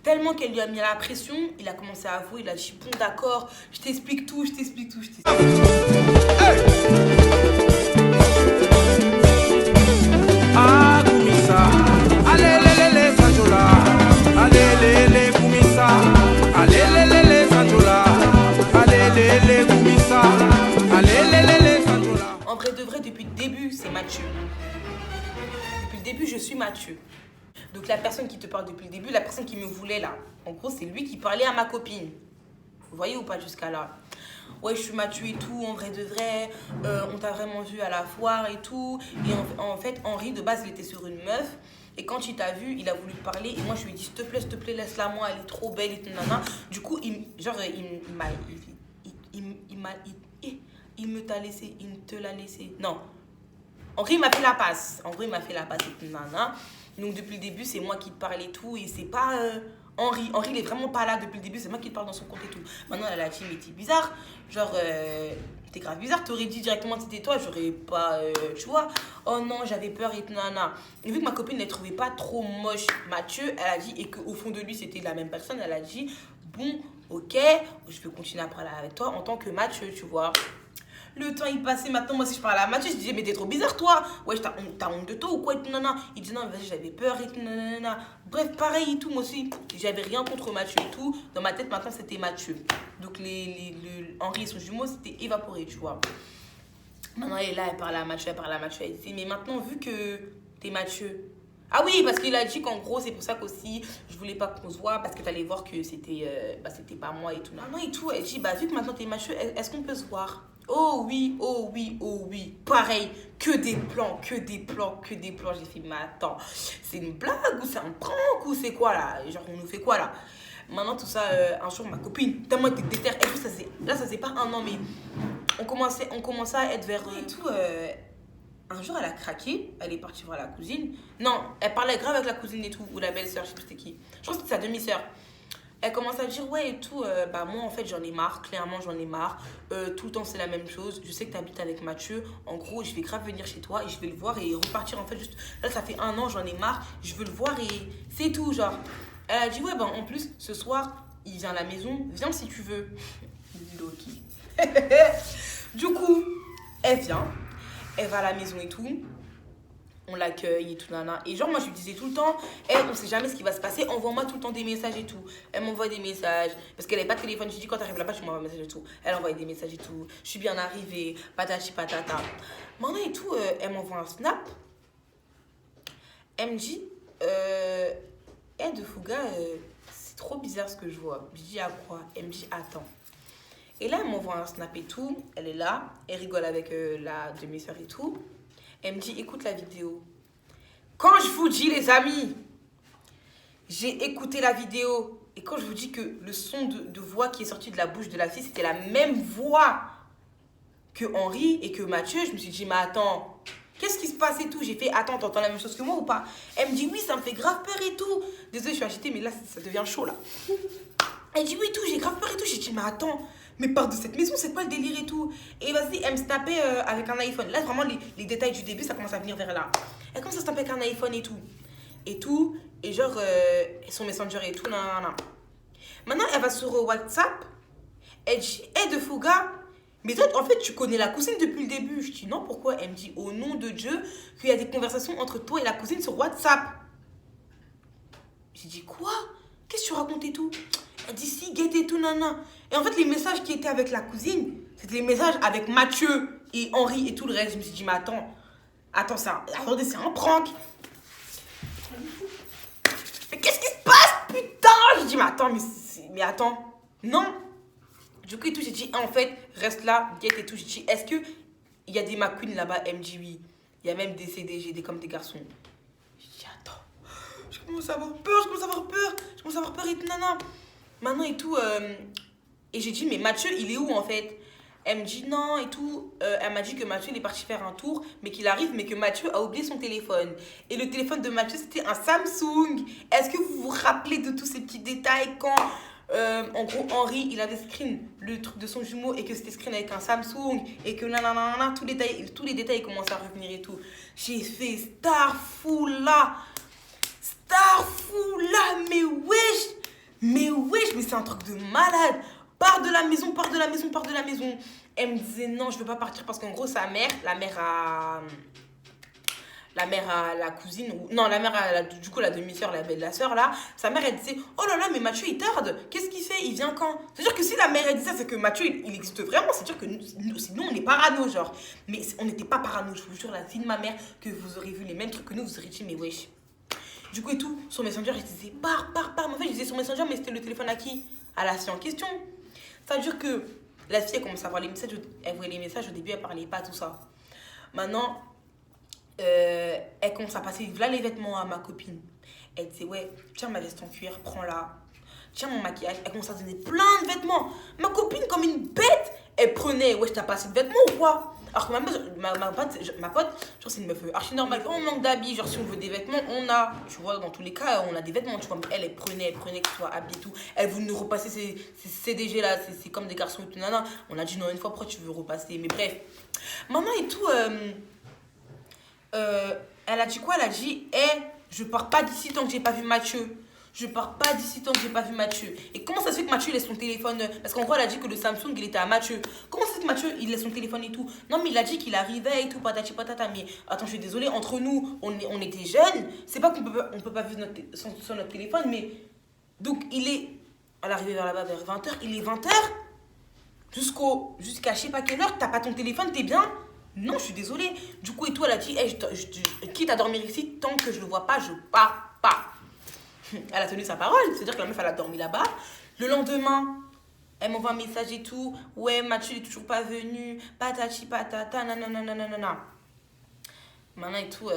Tellement qu'elle lui a mis la pression, il a commencé à avouer, il a dit bon d'accord, je t'explique tout, je t'explique tout, je t'explique tout. Hey! Ah, Koumissa, allez, les Sanjola, allez, les Koumissa, allez, les Sanjola, allez, les Koumissa, allez, les Sanjola. En vrai de vrai, depuis le début, c'est Mathieu. Depuis le début, je suis Mathieu. Donc la personne qui te parle depuis le début, la personne qui me voulait là, en gros, c'est lui qui parlait à ma copine. Vous voyez ou pas jusqu'à là? Ouais, je suis Mathieu et tout, en vrai de vrai, on t'a vraiment vu à la foire et tout. Et en fait, Henri, de base, il était sur une meuf. Et quand il t'a vu, il a voulu te parler. Et moi, je lui ai dit, s'il te plaît, laisse-la moi, elle est trop belle et tout, nana. Du coup, il me t'a laissé, il te l'a laissé. Non. Henri m'a fait la passe. En gros, il m'a fait la passe et tout, nana. Donc, depuis le début, c'est moi qui te parle et tout. Et c'est pas Henri. Henri, il est vraiment pas là depuis le début. C'est moi qui te parle dans son compte et tout. Maintenant, elle a dit, mais t'es bizarre. Genre, t'es grave bizarre. T'aurais dit directement que c'était toi. J'aurais pas, tu vois. Oh non, j'avais peur et tout, nana. Et vu que ma copine ne trouvait pas trop moche Mathieu, elle a dit, et qu'au fond de lui, c'était la même personne, elle a dit, bon, ok, je peux continuer à parler avec toi en tant que Mathieu, tu vois. Le temps il passait, maintenant moi si je parlais à Mathieu, je disais mais t'es trop bizarre toi. Ouais, t'as honte de toi ou quoi et tout, nana. Il dit non, vas-y, j'avais peur et tout, nanana. Bref, pareil et tout, moi aussi. J'avais rien contre Mathieu et tout. Dans ma tête, maintenant c'était Mathieu. Donc Henri et son jumeau, c'était évaporé, tu vois. Maintenant elle est là, elle parle à Mathieu, elle dit mais maintenant vu que t'es Mathieu. Ah oui, parce qu'il a dit qu'en gros, c'est pour ça qu'aussi, je voulais pas qu'on se voit, parce que t'allais voir que c'était pas moi et tout. Non, et tout. Elle dit, bah, vu que maintenant t'es Mathieu, est-ce qu'on peut se voir? Oh oui, oh oui, oh oui. Pareil, que des plans. J'ai fait, mais attends, c'est une blague ou c'est un prank ou c'est quoi là? Genre, on nous fait quoi là? Maintenant, tout ça, un jour, ma copine, tellement elle était déterre. Et tout, ça c'est pas un an, mais on commençait à être vers et tout. Un jour, elle a craqué, elle est partie voir la cousine. Non, elle parlait grave avec la cousine et tout, ou la belle-sœur, je sais plus c'était qui. Je pense que c'était sa demi-sœur. Elle commence à dire, ouais, et tout, bah moi, en fait, j'en ai marre, clairement, j'en ai marre. Tout le temps, c'est la même chose. Je sais que tu habites avec Mathieu. En gros, je vais grave venir chez toi et je vais le voir et repartir, en fait, juste... Là, ça fait un an, j'en ai marre, je veux le voir et c'est tout, genre. Elle a dit, ouais, bah en plus, ce soir, il vient à la maison, viens si tu veux. Loki. Du coup, elle vient. Elle va à la maison et tout, on l'accueille et tout, nana. Et genre, moi, je lui disais tout le temps, on sait jamais ce qui va se passer, envoie-moi tout le temps des messages et tout. Elle m'envoie des messages, parce qu'elle n'avait pas de téléphone. Je lui dis, quand t'arrives là-bas, tu m'envoies un message et tout. Elle envoie des messages et tout. Je suis bien arrivée, patati patata. Maintenant et tout, elle m'envoie un snap. Elle me dit, de Fouga, c'est trop bizarre ce que je vois. Je dis, à quoi? Elle me dit, attends. Et là, elle m'envoie un snap et tout. Elle est là. Elle rigole avec la demi-sœur et tout. Elle me dit, écoute la vidéo. Quand je vous dis, les amis, j'ai écouté la vidéo. Et quand je vous dis que le son de voix qui est sorti de la bouche de la fille, c'était la même voix que Henri et que Mathieu, je me suis dit, mais attends, qu'est-ce qui se passe et tout? J'ai fait, attends, t'entends la même chose que moi ou pas? Elle me dit, oui, ça me fait grave peur et tout. Désolée, je suis agitée, mais là, ça devient chaud, là. Elle dit, oui, tout, j'ai grave peur et tout. J'ai dit, mais attends, mais pars de cette maison, c'est quoi le délire et tout? Et vas-y, elle me snapait avec un iPhone. Là, vraiment, les détails du début, ça commence à venir vers là. Elle commence à se taper avec un iPhone et tout. Et genre, son Messenger et tout, nan, nan, nan. Maintenant, elle va sur WhatsApp. Elle dit, hé, de Fouga, mais toi, en fait, tu connais la cousine depuis le début. Je dis, non, pourquoi? Elle me dit, au nom de Dieu, qu'il y a des conversations entre toi et la cousine sur WhatsApp. J'ai dit, quoi? Qu'est-ce que tu racontes et tout? Elle dit, si, guette et tout, nana. Et en fait, les messages qui étaient avec la cousine, c'était les messages avec Mathieu et Henri et tout le reste. Je me suis dit, mais attends, ça, attendez, c'est un prank. Mais qu'est-ce qui se passe, putain? J'ai dit, mais attends, non. Du coup, et tout, j'ai dit, en fait, reste là, guette et tout. J'ai dit, est-ce qu'il y a des McQueen là-bas? Elle me dit, oui. Il y a même des CDG, comme des garçons. J'ai dit, attends, je commence à avoir peur et tout, nana. Maintenant et tout, et j'ai dit, mais Mathieu, il est où en fait? Elle me dit non et tout. Elle m'a dit que Mathieu, il est parti faire un tour, mais qu'il arrive, mais que Mathieu a oublié son téléphone. Et le téléphone de Mathieu, c'était un Samsung. Est-ce que vous vous rappelez de tous ces petits détails quand, en gros, Henri, il avait screen le truc de son jumeau et que c'était screen avec un Samsung et que nanana, tous les détails commencent à revenir et tout. J'ai fait Starfou là, mais wesh! mais c'est un truc de malade. Pars de la maison, pars de la maison, pars de la maison. Elle me disait non, je veux pas partir parce qu'en gros, sa mère, la mère à la cousine, non, la mère à du coup la demi-sœur, la sœur là, sa mère elle disait oh là là, mais Mathieu il tarde, qu'est-ce qu'il fait, il vient quand? C'est-à-dire que si la mère elle dit ça, c'est que Mathieu il existe vraiment, c'est-à-dire que nous on est parano, genre. Mais on n'était pas parano, je vous jure, la fille de ma mère, que vous aurez vu les mêmes trucs que nous, vous aurez dit mais wesh. Du coup et tout, sur Messenger, je disais pars. Mais en fait, je disais sur Messenger, mais c'était le téléphone à qui? À la fille en question. C'est-à-dire que la fille elle commence à voir les messages, elle voyait les messages, au début elle parlait pas, tout ça. Maintenant, elle commence à passer là les vêtements à ma copine. Elle disait ouais, tiens ma veste en cuir, prends-la. Tiens mon maquillage. Elle commence à donner plein de vêtements. Ma copine comme une bête, elle prenait ouais, t'as pas assez de vêtements ou quoi? Alors que ma pote, genre c'est une meuf archi normale. On manque d'habits, genre si on veut des vêtements, on a. Tu vois, dans tous les cas, on a des vêtements, tu vois. Mais elle prenait que ce soit habillé et tout. Elle voulait nous repasser ces CDG là, c'est comme des garçons et tout, nana. On a dit non une fois, pourquoi tu veux repasser? Mais bref. Maman et tout, elle a dit quoi? Elle a dit je pars pas d'ici tant que j'ai pas vu Mathieu. Je pars pas d'ici tant que j'ai pas vu Mathieu. Et comment ça se fait que Mathieu laisse son téléphone? Parce qu'en gros, elle a dit que le Samsung, il était à Mathieu. Comment ça se fait que Mathieu, il laisse son téléphone et tout? Non, mais il a dit qu'il arrivait et tout, patati patata. Mais attends, je suis désolée, entre nous, on était jeunes. C'est pas qu'on peut pas vivre sur notre téléphone, mais. Donc, il est. À l'arrivée vers là-bas, vers 20h, il est 20h. Jusqu'à je sais pas quelle heure, t'as pas ton téléphone, t'es bien? Non, je suis désolée. Du coup, et tout, elle a dit quitte à dormir ici, tant que je le vois pas, je pars pas. Elle a tenu sa parole, c'est-à-dire que la meuf elle a dormi là-bas. Le lendemain, elle m'envoie un message et tout. Ouais, Mathieu il est toujours pas venu. Patati patata, nanana. Maintenant et tout,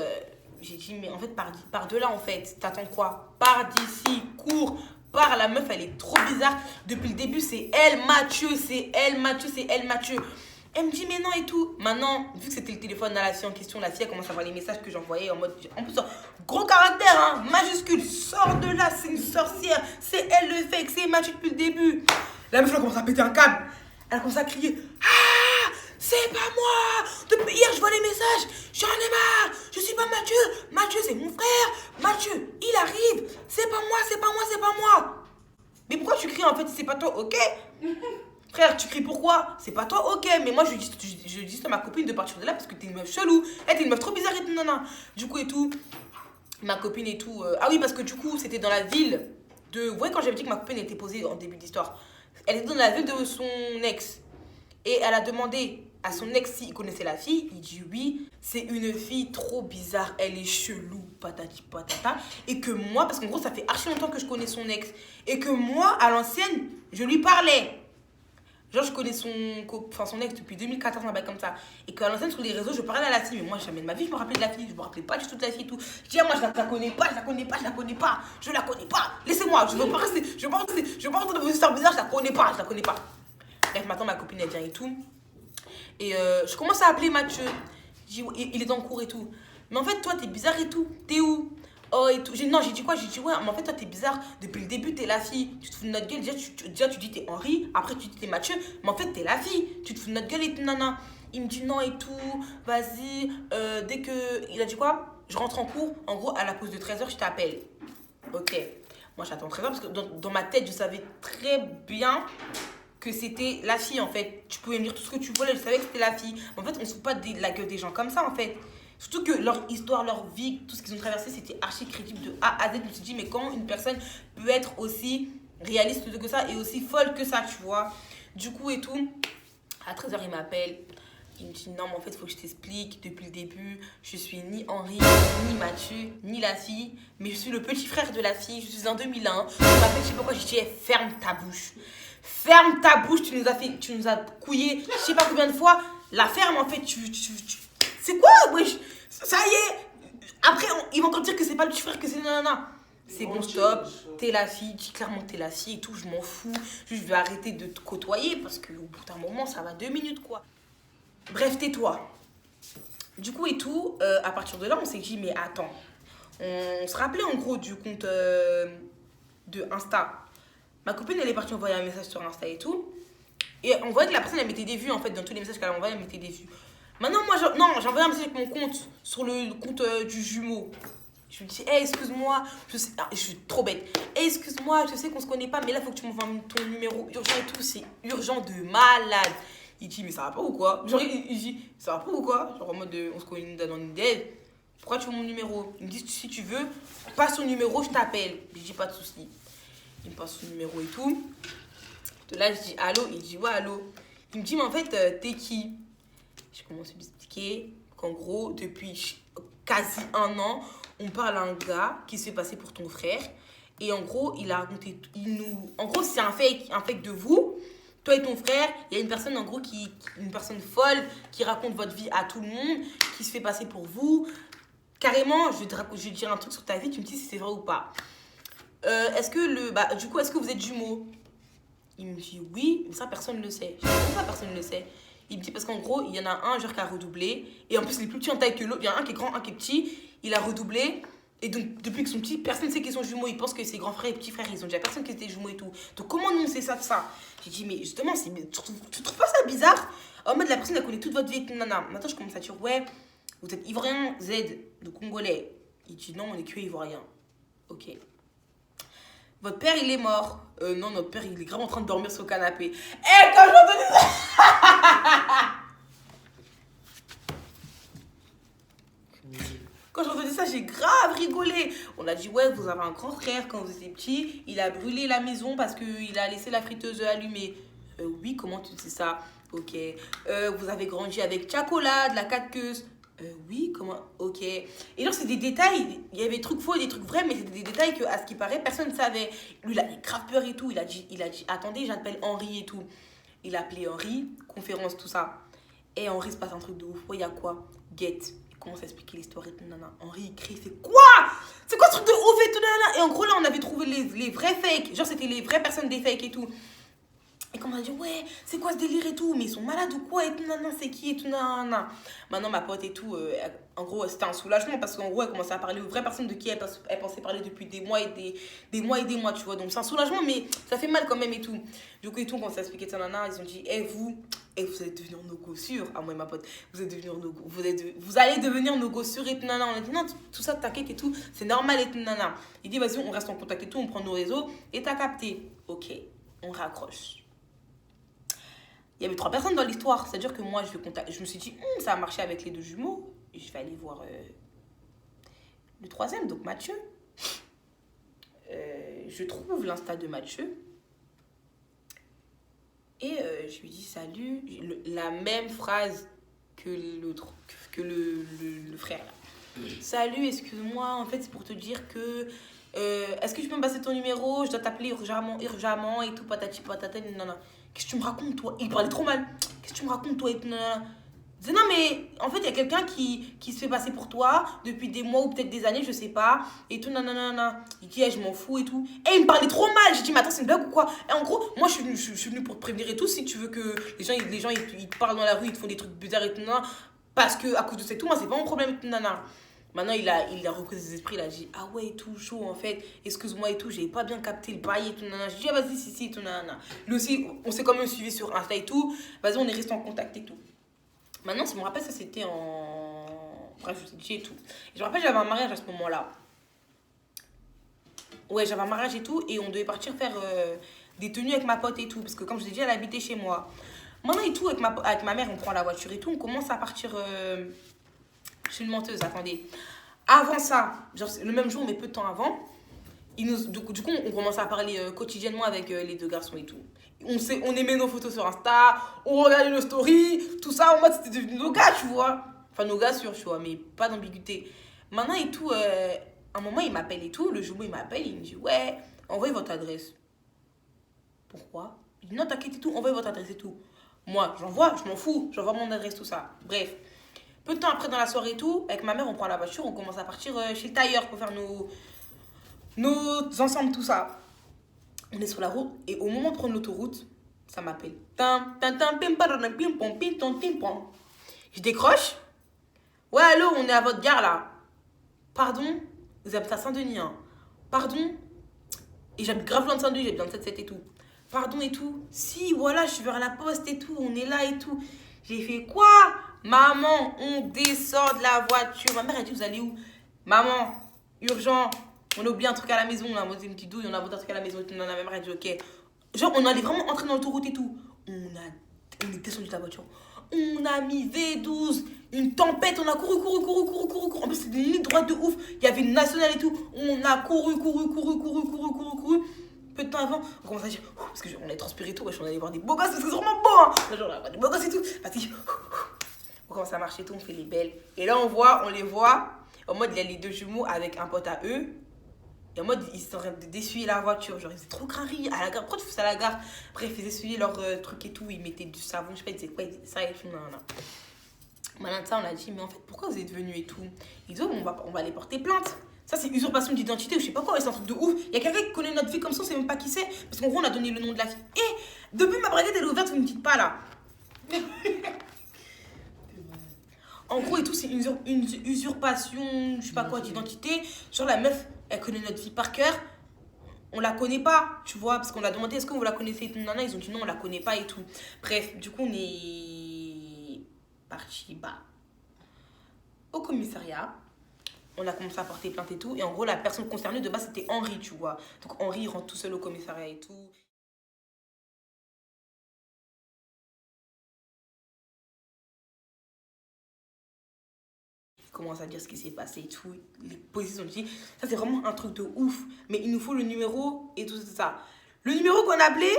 j'ai dit, mais en fait, par de là en fait. T'attends quoi? Pars d'ici, cours, pars. La meuf elle est trop bizarre. Depuis le début, c'est elle, Mathieu, c'est elle, Mathieu. Elle me dit mais non et tout. Maintenant, vu que c'était le téléphone à la fille en question, la fille elle commence à voir les messages que j'envoyais en mode. En plus, gros caractère, hein, majuscule, sors de là, c'est une sorcière, c'est elle le fake, c'est Mathieu depuis le début. La meuf elle commence à péter un câble. Elle commence à crier ah, c'est pas moi. Depuis hier, je vois les messages, j'en ai marre, je suis pas Mathieu. Mathieu, c'est mon frère. Mathieu, il arrive, c'est pas moi. Mais pourquoi tu cries en fait si c'est pas toi, ok? Frère, tu cries pourquoi? C'est pas toi, ok. Mais moi, je dis à ma copine de partir de là parce que t'es une meuf chelou. T'es une meuf trop bizarre et tout, nana. Du coup, et tout, ma copine et tout. Ah oui, parce que du coup, c'était dans la ville de. Vous voyez, quand j'avais dit que ma copine était posée en début d'histoire, elle était dans la ville de son ex. Et elle a demandé à son ex s'il connaissait la fille. Il dit oui. C'est une fille trop bizarre. Elle est chelou, patati patata. Et que moi, parce qu'en gros, ça fait archi longtemps que je connais son ex. Et que moi, à l'ancienne, je lui parlais. Genre, je connais son ex depuis 2014, un bail comme ça. Et qu'à l'ancienne, sur les réseaux, je parlais à la fille. Mais moi, jamais de ma vie, je me rappelais de la fille. Je me rappelais pas du tout de la fille et tout. Je dis, moi, je la connais pas. Laissez-moi, je veux pas rester dans vos histoires bizarres, je la connais pas. Bref, maintenant, ma copine, elle vient et tout. Et je commence à appeler Mathieu. Je dis, il est dans le cours et tout. Mais en fait, toi, t'es bizarre et tout. T'es où? Oh et tout. J'ai dit quoi? J'ai dit ouais, mais en fait toi t'es bizarre. Depuis le début t'es la fille. Tu te fous de notre gueule. Déjà tu dis t'es Henri. Après tu dis t'es Mathieu. Mais en fait t'es la fille. Tu te fous de notre gueule et tout nana. Il me dit non et tout. Vas-y. Dès que. Il a dit quoi? Je rentre en cours. En gros à la pause de 13h je t'appelle. Ok. Moi j'attends 13h parce que dans ma tête je savais très bien que c'était la fille en fait. Tu pouvais me dire tout ce que tu voulais. Je savais que c'était la fille. Mais en fait on se fout pas de la gueule des gens comme ça en fait. Surtout que leur histoire, leur vie, tout ce qu'ils ont traversé, c'était archi crédible de A à Z. Je me suis dit, mais comment une personne peut être aussi réaliste que ça et aussi folle que ça, tu vois? Du coup et tout, à 13h, il m'appelle. Il me dit, non, mais en fait, il faut que je t'explique. Depuis le début, je suis ni Henri, ni Mathieu, ni la fille, mais je suis le petit frère de la fille. Je suis en 2001. Je m'appelle, je sais pas quoi, j'ai dit, ferme ta bouche. Ferme ta bouche, tu nous as couillé, je sais pas combien de fois. La ferme, en fait, c'est quoi, wesh? Ça y est. Après, ils vont encore dire que c'est pas le petit frère, que c'est nanana. C'est bon, stop. T'es la fille. Dis clairement que t'es la fille et tout. Je m'en fous. Je vais arrêter de te côtoyer parce qu'au bout d'un moment, ça va 2 minutes, quoi. Bref, tais-toi. Du coup et tout, à partir de là, on s'est dit, mais attends. On se rappelait en gros du compte de Insta. Ma copine, elle est partie envoyer un message sur Insta et tout. Et on voyait que la personne, elle mettait des vues, en fait, dans tous les messages qu'elle envoyait, elle mettait des vues. Maintenant, moi, j'ai envoyé un message avec mon compte, sur le compte du jumeau. Je lui dis, hey, excuse-moi, je suis trop bête. Hey, excuse-moi, je sais qu'on se connaît pas, mais là, il faut que tu m'envoies ton numéro urgent et tout. C'est urgent de malade. Il dit, mais ça va pas ou quoi? Genre, il dit, ça va pas ou quoi? Genre, en mode, on se connaît dans une dead. Pourquoi tu veux mon numéro? Il me dit, si tu veux, passe ton numéro, je t'appelle. Je dis, pas de souci. Il me passe son numéro et tout. De là, je dis, allô? Il dit, ouais, allô. Il me dit, mais en fait, t'es qui? Je commence à lui expliquer qu'en gros, depuis quasi 1 an, on parle à un gars qui se fait passer pour ton frère. Et en gros, il a raconté, en gros, c'est un fake de vous. Toi et ton frère, il y a une personne en gros une personne folle qui raconte votre vie à tout le monde, qui se fait passer pour vous. Carrément, je vais dire un truc sur ta vie, tu me dis si c'est vrai ou pas. Est-ce que vous êtes jumeaux? Il me dit oui, mais ça personne ne le sait. Je dis pourquoi personne ne le sait? Il me dit parce qu'en gros, il y en a un genre qui a redoublé. Et en plus, il est plus petit en taille que l'autre. Il y en a un qui est grand, un qui est petit. Il a redoublé. Et donc, depuis qu'ils sont petits, personne ne sait qu'ils sont jumeaux. Ils pensent que ses grands frères et petits frères, ils ont déjà personne qui était jumeaux et tout. Donc, comment nous on sait ça de ça? J'ai dit, mais justement, tu trouves pas ça bizarre? En mode, la personne, elle connaît toute votre vie et tout, nana. Maintenant, je commence à dire, ouais, vous êtes ivoirien, Z, de Congolais. Il dit, non, on est que ivoirien. Ok. Votre père, il est mort. Non, notre père, il est grave en train de dormir sur le canapé. Eh, quand j'entendais ça. Quand j'entendais ça, j'ai grave rigolé. On a dit, ouais, vous avez un grand frère quand vous étiez petit. Il a brûlé la maison parce qu'il a laissé la friteuse allumée. Oui, comment tu sais ça? Ok. Vous avez grandi avec Chocolat, de la 4 queues. Oui, comment? Ok. Et genre, c'est des détails. Il y avait des trucs faux et des trucs vrais, mais c'était des détails que, à ce qui paraît, personne ne savait. Lui, il a grave peur et tout. Il a dit, attendez, j'appelle Henri et tout. Il a appelé Henri, conférence, tout ça. Et Henri se passe un truc de ouf. Ouais, il y a quoi? Get. Il commence à expliquer l'histoire et tout, nana. Henri, il crie, c'est quoi? C'est quoi ce truc de ouf et tout, nana? Et en gros, là, on avait trouvé les vrais fakes. Genre, c'était les vraies personnes des fakes et tout. Et quand on a dit, ouais, c'est quoi ce délire et tout? Mais ils sont malades ou quoi? Et tout, nanana, c'est qui et tout, nanana. Maintenant, ma pote et tout, en gros, c'était un soulagement parce qu'en gros, elle commençait à parler aux vraies personnes de qui elle pensait parler depuis des mois et des mois, tu vois. Donc, c'est un soulagement, mais ça fait mal quand même et tout. Du coup, et tout, quand on s'est expliqué de ça, nanana, ils ont dit, vous allez devenir nos go sûrs. Ah, moi et ma pote, vous allez devenir nos go. Vous allez devenir nos go sûrs et tout, nanana. On a dit, non, tout ça, t'inquiète et tout, c'est normal et tout, nanana. Il dit, vas-y, on reste en contact et tout, on prend nos réseaux et t'as capté. Ok, on raccroche. Il y avait 3 personnes dans l'histoire. C'est-à-dire que moi, je me suis dit, ça a marché avec les 2 jumeaux. Et je vais aller voir le 3e, donc Mathieu. Je trouve l'Insta de Mathieu. Et je lui dis salut. La même phrase que l'autre, que le frère là. Salut, excuse-moi. En fait, c'est pour te dire que... est-ce que tu peux me passer ton numéro? Je dois t'appeler urgemment et tout, patati patata. Non. Qu'est-ce que tu me racontes, toi? Il parlait trop mal. Qu'est-ce que tu me racontes, toi? Je disais, non, mais en fait, il y a quelqu'un qui se fait passer pour toi depuis des mois ou peut-être des années, je sais pas. Et tout, nanana. Il dit, je m'en fous et tout. Et il me parlait trop mal. J'ai dit, mais attends, c'est une blague ou quoi? Et en gros, moi, je suis venue pour te prévenir et tout. Si tu veux que les gens ils te parlent dans la rue, ils te font des trucs bizarres et tout, nanana. Parce que à cause de ça et tout, moi, c'est pas mon problème et tout, nanana. Maintenant, il a repris ses esprits, il a dit, ah ouais, et tout, chaud, en fait, excuse-moi et tout, j'ai pas bien capté le bail et tout, nanana. Je dis, ah vas-y, si, et tout, nanana. Lui aussi, on s'est quand même suivi sur Insta et tout, vas-y, on est resté en contact et tout. Maintenant, si je me rappelle, ça c'était en... Bref, je t'ai dit et tout. Et je me rappelle, j'avais un mariage à ce moment-là. Ouais, j'avais un mariage et tout, et on devait partir faire des tenues avec ma pote et tout, parce que comme je l'ai dit, elle habitait chez moi. Maintenant et tout, avec ma mère, on prend la voiture et tout, on commence à partir... Je suis une menteuse, attendez. Avant ça, genre le même jour, mais peu de temps avant, du coup, on commence à parler quotidiennement avec les 2 garçons et tout. On aimait nos photos sur Insta, on regardait nos stories, tout ça, en mode c'était devenu nos gars, tu vois. Enfin, nos gars sûrs, tu vois, mais pas d'ambiguïté. Maintenant et tout, un moment, il m'appelle et tout, le jumeau, il m'appelle, il me dit, ouais, envoyez votre adresse. Pourquoi? Il dit, non, t'inquiète et tout, envoyez votre adresse et tout. Moi, j'envoie, je m'en fous, j'envoie mon adresse, tout ça. Bref. Peu de temps après, dans la soirée et tout, avec ma mère, on prend la voiture, on commence à partir chez le tailleur pour faire nos ensembles, tout ça. On est sur la route et au moment de prendre l'autoroute, ça m'appelle. Je décroche. Ouais, allô, on est à votre gare là. Pardon? Vous habitez à Saint-Denis, hein? Pardon? Et j'habite grave loin de Saint-Denis, j'habite dans le 7-7 et tout. Pardon et tout. Si, voilà, je suis vers la poste et tout, on est là et tout. J'ai fait quoi? Maman, on descend de la voiture. Ma mère a dit, vous allez où? Maman, urgent, on a oublié un truc à la maison, on a monté une petite douille, on a monté un truc à la maison, on a même rien dit, ok. Genre, on allait vraiment entrer dans l'autoroute et tout. On est descendu de la voiture. On a mis V12, une tempête, on a couru. En plus, c'était une ligne droite de ouf. Il y avait une nationale et tout. On a couru. Peu de temps avant, on commence à dire, parce qu'on allait transpirer et tout, on allait voir des beaux gosses, parce que c'est vraiment beau, hein. Genre, on allait voir des beaux gosses et tout. Vas-y, on commence à marcher et tout, on fait les belles. Et là, on les voit, en mode, il y a les deux jumeaux avec un pote à eux. Et en mode, ils sont en train d'essuyer la voiture. Genre, ils faisaient trop crari à la gare. Pourquoi tu fais ça à la gare? Bref, ils essuyaient leurs trucs et tout. Ils mettaient du savon. Je sais pas, ils disaient quoi. Ils disaient ça et tout. Maintenant, ça, on a dit, mais en fait, pourquoi vous êtes venus et tout? Ils disent, oh, on va aller porter plainte. Ça, c'est usurpation d'identité ou je sais pas quoi. C'est un truc de ouf. Il y a quelqu'un qui connaît notre vie comme ça, on sait même pas qui c'est. Parce qu'en gros, on a donné le nom de la fille. Et depuis ma braguette, elle est ouverte, vous me dites pas là. En gros et tout, c'est une usurpation, je sais pas quoi, d'identité. Genre la meuf, elle connaît notre vie par cœur. On la connaît pas, tu vois, parce qu'on a demandé est-ce que vous la connaissez et tout. Nana, ils ont dit non, on la connaît pas et tout. Bref, du coup, on est parti au commissariat. On a commencé à porter plainte et tout. Et en gros, la personne concernée de base, c'était Henri, tu vois. Donc Henri, il rentre tout seul au commissariat et tout. Commence à dire ce qui s'est passé et tout. Les policiers ont dit, ça c'est vraiment un truc de ouf, mais il nous faut le numéro et tout ça. Le numéro qu'on a appelé,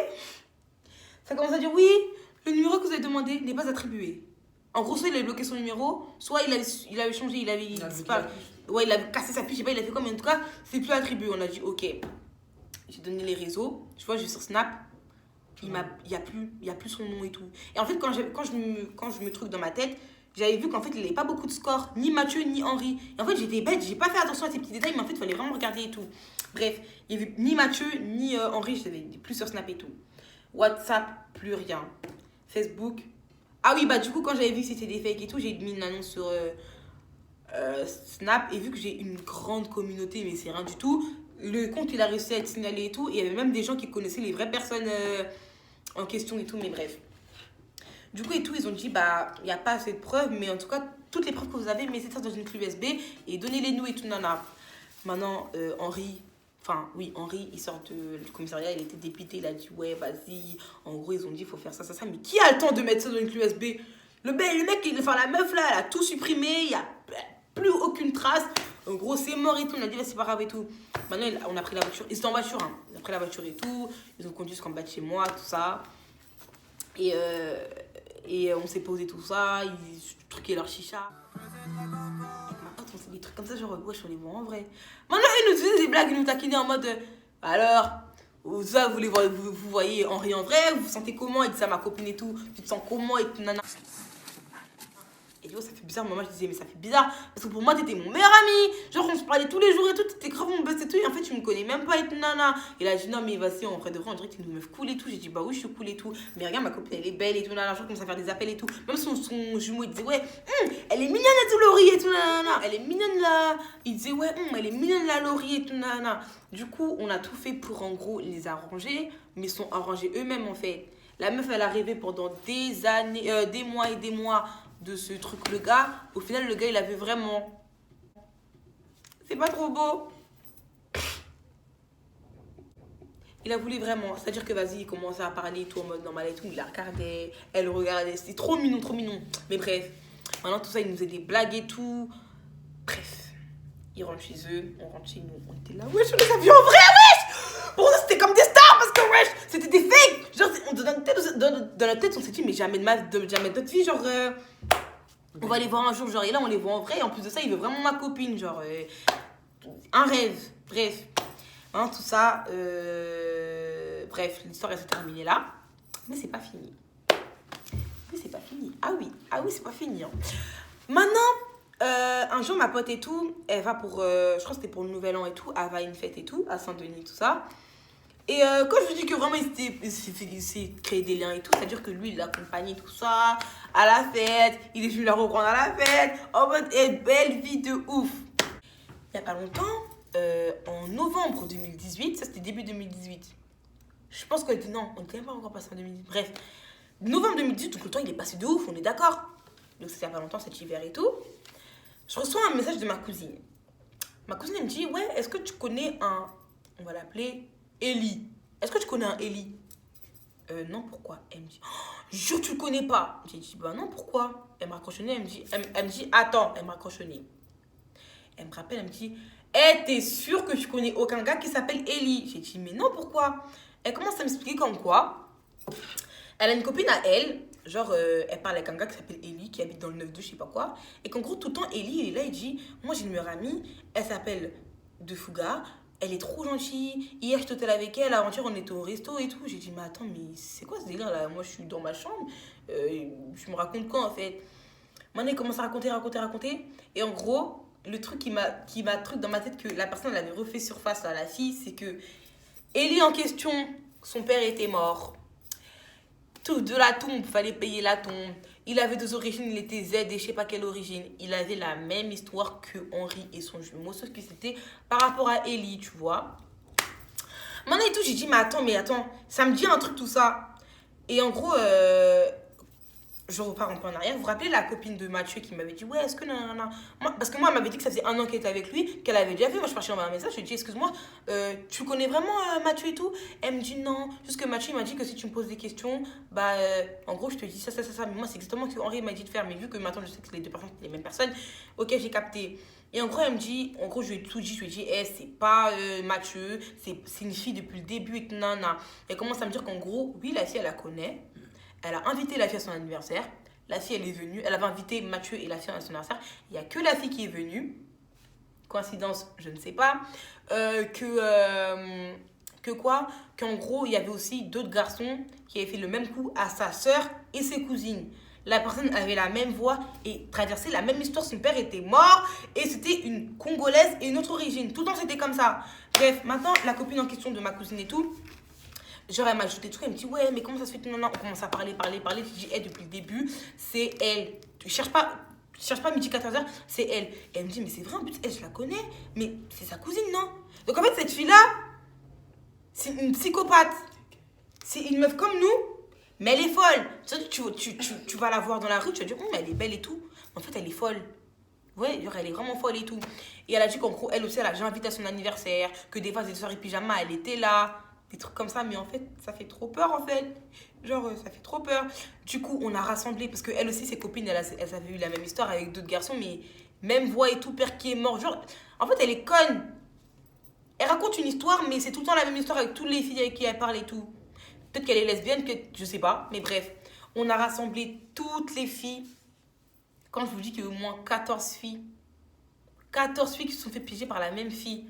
ça commence à dire, oui, le numéro que vous avez demandé n'est pas attribué. En gros, soit il avait bloqué son numéro, soit il avait changé, il avait cassé sa puce, je sais pas, il a fait quoi, mais en tout cas, c'est plus attribué. On a dit, ok, j'ai donné les réseaux, je vois, je vais sur Snap, il y a plus son nom et tout. Et en fait, quand je me truc dans ma tête, j'avais vu qu'en fait, il n'avait pas beaucoup de scores, ni Mathieu, ni Henri. Et en fait, j'étais bête, j'ai pas fait attention à ces petits détails, mais en fait, il fallait vraiment regarder et tout. Bref, il n'y avait ni Mathieu, ni Henri, je savais plus sur Snap et tout. WhatsApp, plus rien. Facebook. Ah oui, bah du coup, quand j'avais vu que c'était des fakes et tout, j'ai mis une annonce sur Snap. Et vu que j'ai une grande communauté, mais c'est rien du tout, le compte, il a réussi à être signalé et tout. Et il y avait même des gens qui connaissaient les vraies personnes en question et tout, mais bref. Du coup, et tout, ils ont dit, bah, il n'y a pas assez de preuves, mais en tout cas, toutes les preuves que vous avez, mettez ça dans une clé USB et donnez-les nous et tout, nana. Maintenant, Henri, il sort du commissariat, il était dépité, il a dit, ouais, vas-y. En gros, ils ont dit, il faut faire ça. Mais qui a le temps de mettre ça dans une clé USB? Le mec, la meuf là, elle a tout supprimé, il n'y a plus aucune trace. En gros, c'est mort et tout, on a dit, c'est pas grave et tout. Maintenant, on a pris la voiture, ils étaient en voiture, hein. On a pris la voiture et tout, ils ont conduit jusqu'en bas de chez moi, tout ça. Et on s'est posé tout ça, ils truquaient leur chicha. On fait des trucs comme ça, genre, wesh, on les voit en vrai. Maintenant, ils nous faisaient des blagues, ils nous taquinaient en mode, alors, vous voyez Henri en vrai, vous vous sentez comment? Il dit ça à ma copine et tout, tu te sens comment et tout, nana. Et du coup, ça fait bizarre, maman, je disais, mais ça fait bizarre, parce que pour moi, t'étais mon meilleur ami. Genre, on se parlait tous les jours et tout, t'étais grave mon best et tout, et en fait, tu me connais même pas et tout, nana. Et là, j'ai dit, non, mais vas-y, en vrai de vrai, on dirait que t'es une meuf cool et tout. J'ai dit, bah oui, je suis cool et tout. Mais regarde, ma copine, elle est belle et tout, nana. Je commence à faire des appels et tout. Même son jumeau, il disait, ouais, elle est mignonne et tout, Laurie et tout, nana. Elle est mignonne là. Il disait, ouais, elle est mignonne la Laurie et tout, nana. Du coup, on a tout fait pour, en gros, les arranger, mais ils sont arrangés eux-mêmes, en fait. La meuf, elle a rêvé pendant des années, des mois et des mois de ce truc, le gars. Au final, le gars, il avait vraiment. C'est pas trop beau. Il a voulu vraiment. C'est-à-dire que, vas-y, il commençait à parler et tout en mode normal et tout. Il la regardait, elle le regardait. C'était trop mignon, trop mignon. Mais bref, maintenant, tout ça, il nous faisait des blagues et tout. Bref, ils rentrent chez eux, on rentre chez nous. On était là, wesh, on les a vus en vrai, wesh! Pour nous, c'était comme des stars parce que, wesh, c'était des fakes. Genre, dans notre tête, on s'est dit, mais jamais de notre vie, genre. On va les voir un jour, genre, et là, on les voit en vrai. Et en plus de ça, il veut vraiment ma copine, genre. Un rêve. Bref. Hein, tout ça. Bref, l'histoire, elle s'est terminée là. Mais c'est pas fini. Ah oui, c'est pas fini. Hein. Maintenant, un jour, ma pote et tout, elle va pour. Je crois que c'était pour le nouvel an et tout. Elle va à une fête et tout, à Saint-Denis, tout ça. Et quand je vous dis que vraiment il s'est créé des liens et tout, c'est-à-dire que lui, il l'accompagnait tout ça, à la fête, il est venu la reprendre à la fête, en mode belle vie de ouf. Il n'y a pas longtemps, en novembre 2018, ça c'était début 2018, je pense qu'on était, non, on n'était même pas encore passé en 2018, bref, novembre 2018, donc le temps il est passé de ouf, on est d'accord. Donc c'était il n'y a pas longtemps, cet hiver et tout. Je reçois un message de ma cousine. Ma cousine, elle me dit, ouais, est-ce que tu connais un... On va l'appeler Ellie. Est-ce que tu connais un Ellie? Non, pourquoi? Elle me dit, oh, tu le connais pas. J'ai dit, bah non, pourquoi? Elle m'a raccroché, elle me dit, attends, elle m'a raccroché. Elle me rappelle, elle me dit, t'es sûre que tu connais aucun gars qui s'appelle Ellie? J'ai dit, mais non, pourquoi? Elle commence à m'expliquer comme quoi, elle a une copine à elle, genre, elle parle avec un gars qui s'appelle Ellie, qui habite dans le 9-2, je sais pas quoi, et qu'en gros, tout le temps, Ellie, il est là, il dit, moi j'ai une meilleure amie, elle s'appelle De Fouga, elle est trop gentille, hier je t'étais avec elle, avant-hier on était au resto et tout. J'ai dit, mais attends, mais c'est quoi ce délire là? Moi je suis dans ma chambre, je me raconte quoi en fait? Maintenant il commence à raconter, et en gros, le truc qui m'a truc dans ma tête que la personne elle avait refait surface à la fille, c'est que Ellie en question, son père était mort. Tout de la tombe, fallait payer la tombe. Il avait deux origines, il était Z et je sais pas quelle origine. Il avait la même histoire que Henri et son jumeau, sauf que c'était par rapport à Ellie, tu vois. Maintenant et tout, j'ai dit, mais attends, ça me dit un truc tout ça. Et en gros, je repars un peu en arrière. Vous vous rappelez la copine de Mathieu qui m'avait dit, ouais, est-ce que non. Parce que moi, elle m'avait dit que ça faisait 1 an qu'elle était avec lui, qu'elle avait déjà vu. Moi, je partais envoyer un message, je lui ai dit, excuse-moi, tu connais vraiment Mathieu et tout? Elle me dit non. Juste que Mathieu m'a dit que si tu me poses des questions, bah, en gros, je te dis ça. Mais moi, c'est exactement ce que Henri m'a dit de faire. Mais vu que maintenant, je sais que les deux personnes, c'est les mêmes personnes, ok, j'ai capté. Et en gros, elle me dit, je lui ai tout dit, c'est pas Mathieu, c'est une fille depuis le début et tout, nana. Elle commence à me dire qu'en gros, oui, la fille, elle la connaît. Elle a invité la fille à son anniversaire. La fille, elle est venue. Elle avait invité Mathieu et la fille à son anniversaire. Il n'y a que la fille qui est venue. Coïncidence, je ne sais pas. Qu'en gros, il y avait aussi d'autres garçons qui avaient fait le même coup à sa sœur et ses cousines. La personne avait la même voix et traversait la même histoire. Son père était mort et c'était une Congolaise et une autre origine. Tout le temps, c'était comme ça. Bref, maintenant, la copine en question de ma cousine et tout... Genre, elle m'a ajouté tout, elle me dit, ouais, mais comment ça se fait que non, on commence à parler. Je dis, depuis le début, c'est elle. Tu cherches pas midi 14h, c'est elle. Et elle me dit, mais c'est vrai, en plus, elle, je la connais, mais c'est sa cousine, non? Donc, en fait, cette fille-là, c'est une psychopathe. C'est une meuf comme nous, mais elle est folle. Tu vas la voir dans la rue, tu vas dire, elle est belle et tout. En fait, elle est folle. Ouais, genre, elle est vraiment folle et tout. Et elle a dit qu'en gros, elle aussi, elle a déjà invité à son anniversaire, que des fois, des soirées pyjama, elle était là. Des trucs comme ça, mais en fait, ça fait trop peur, en fait. Genre, ça fait trop peur. Du coup, on a rassemblé, parce qu'elle aussi, ses copines, elles avaient eu la même histoire avec d'autres garçons, mais même voix et tout, père qui est mort. Genre, en fait, elle est conne. Elle raconte une histoire, mais c'est tout le temps la même histoire avec toutes les filles avec qui elle parle et tout. Peut-être qu'elle est lesbienne, je sais pas, mais bref. On a rassemblé toutes les filles. Quand je vous dis qu'il y a au moins 14 filles. 14 filles qui se sont fait piéger par la même fille.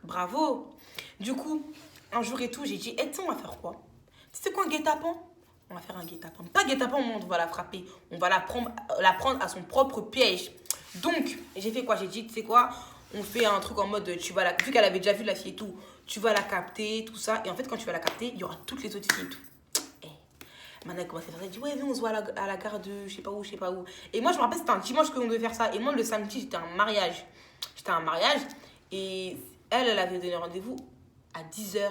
Bravo. Du coup, un jour et tout, j'ai dit, tu sais, on va faire quoi? C'est quoi un guet-apens? On va faire un guet-apens. Pas guet-apens, on va la frapper. On va la prendre à son propre piège. Donc, j'ai fait quoi? J'ai dit, tu sais quoi? On fait un truc en mode, vu qu'elle avait déjà vu la fille et tout, tu vas la capter, tout ça. Et en fait, quand tu vas la capter, il y aura toutes les autres filles et tout. Maintenant, elle commence à faire ça. Elle dit, ouais, viens, on se voit à la gare de je sais pas où. Et moi, je me rappelle, c'était un dimanche qu'on devait faire ça. Et moi, le samedi, j'étais à un mariage. Et elle avait donné rendez-vous à 10h.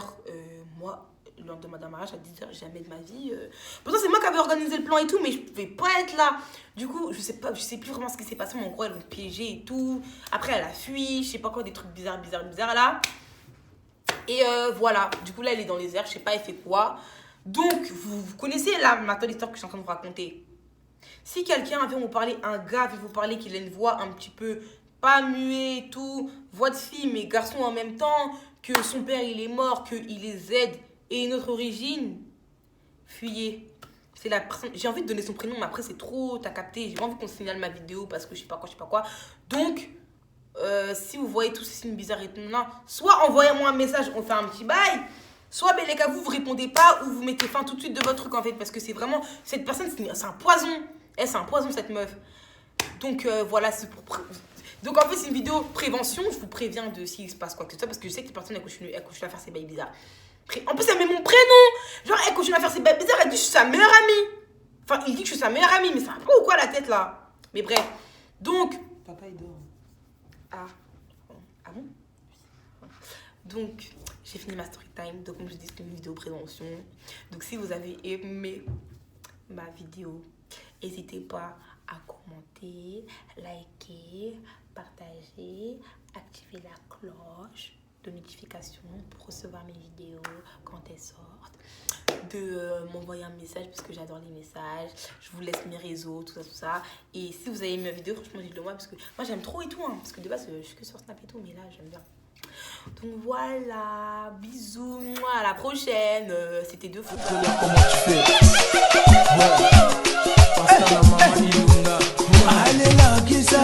Moi, le lendemain d'un mariage, à 10h, jamais de ma vie. Pourtant, c'est moi qui avais organisé le plan et tout, mais je pouvais pas être là. Du coup, je sais plus vraiment ce qui s'est passé, mais en gros, elles l'ont piégée et tout. Après, elle a fui, je sais pas quoi, des trucs bizarres là. Et voilà. Du coup, là, elle est dans les airs, je sais pas, elle fait quoi. Donc, vous connaissez là maintenant l'histoire que je suis en train de vous raconter. Si quelqu'un vient vous parler, un gars vient vous parler qu'il a une voix un petit peu pas muet et tout, voix de fille mais garçon en même temps, que son père il est mort, qu'il est Z et une autre origine, fuyez. C'est la personne. J'ai envie de donner son prénom, mais après c'est trop, t'as capté. J'ai pas envie qu'on signale ma vidéo parce que je sais pas quoi. Donc, si vous voyez tout ces signes bizarres et tout, non, soit envoyez-moi un message, on fait un petit bail. Soit, ben, les gars, vous répondez pas ou vous mettez fin tout de suite de votre truc, en fait. Parce que c'est vraiment... Cette personne, c'est un poison. C'est un poison, cette meuf. Donc, voilà, c'est pour... Donc, en fait, c'est une vidéo prévention. Je vous préviens de s'il se passe quoi que ce soit. Parce que je sais que les personnes, elles continuent à faire ces bails bizarres. En plus, elle met mon prénom. Genre, elle continue à faire ces bails bizarres. Elle dit que je suis sa meilleure amie. Enfin, il dit que je suis sa meilleure amie. Mais c'est un peu ou quoi, la tête, là? Mais bref. Donc... Papa, il dort. Ah bon? Donc... J'ai fini ma story time, donc comme je dis, c'est une vidéo prévention. Donc si vous avez aimé ma vidéo, n'hésitez pas à commenter, liker, partager, activer la cloche de notification pour recevoir mes vidéos quand elles sortent, de m'envoyer un message parce que j'adore les messages. Je vous laisse mes réseaux, tout ça. Et si vous avez aimé ma vidéo, franchement, dites-le moi parce que moi j'aime trop et tout, parce que de base je suis que sur Snap et tout, mais là j'aime bien. Donc voilà, bisous, à la prochaine. C'était 2 fois. Comment tu fais? Ouais. Allez, la kissa,